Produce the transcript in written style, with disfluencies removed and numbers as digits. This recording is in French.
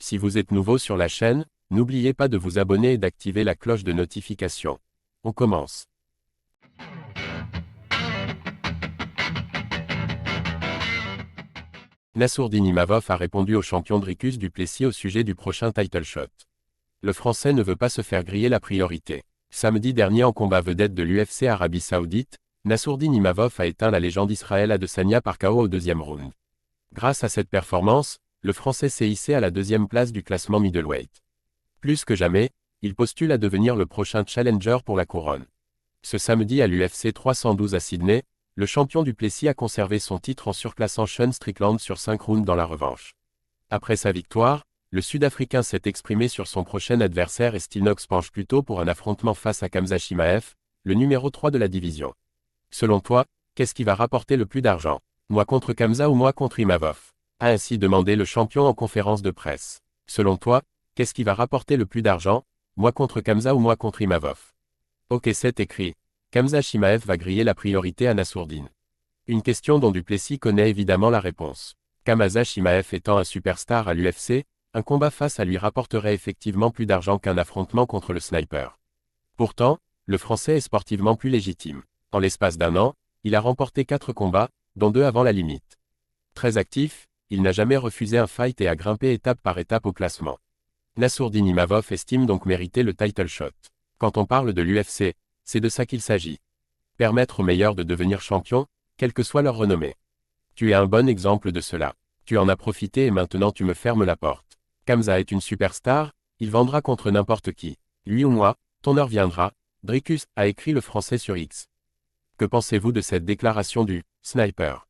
Si vous êtes nouveau sur la chaîne, n'oubliez pas de vous abonner et d'activer la cloche de notification. On commence. Nassourdine Imavov a répondu au champion Dricus du Plessis au sujet du prochain title shot. Le Français ne veut pas se faire griller la priorité. Samedi dernier en combat vedette de l'UFC Arabie Saoudite, Nassourdine Imavov a éteint la légende Israël Adesanya par KO au deuxième round. Grâce à cette performance, le Français s'est hissé à la deuxième place du classement middleweight. Plus que jamais, il postule à devenir le prochain challenger pour la couronne. Ce samedi à l'UFC 312 à Sydney, le champion du Plessis a conservé son titre en surclassant Sean Strickland sur 5 rounds dans la revanche. Après sa victoire, le Sud-Africain s'est exprimé sur son prochain adversaire et Stinox penche plutôt pour un affrontement face à Khamzat Chimaev, le numéro 3 de la division. Selon toi, qu'est-ce qui va rapporter le plus d'argent? Moi contre Khamzat ou moi contre Imavov? A ainsi demandé le champion en conférence de presse. Selon toi, qu'est-ce qui va rapporter le plus d'argent? Moi contre Khamzat ou moi contre Imavov? Ok, c'est écrit. Khamzat Chimaev va griller la priorité à Nassourdine. Une question dont Duplessis connaît évidemment la réponse. Khamzat Chimaev étant un superstar à l'UFC, un combat face à lui rapporterait effectivement plus d'argent qu'un affrontement contre le sniper. Pourtant, le Français est sportivement plus légitime. En l'espace d'un an, il a remporté 4 combats, dont 2 avant la limite. Très actif, il n'a jamais refusé un fight et a grimpé étape par étape au classement. Nassourdine Imavov estime donc mériter le title shot. Quand on parle de l'UFC, c'est de ça qu'il s'agit. Permettre aux meilleurs de devenir champions, quelle que soit leur renommée. Tu es un bon exemple de cela. Tu en as profité et maintenant tu me fermes la porte. Khamzat est une superstar, il vendra contre n'importe qui. Lui ou moi, ton heure viendra, Dricus, a écrit le Français sur X. Que pensez-vous de cette déclaration du sniper?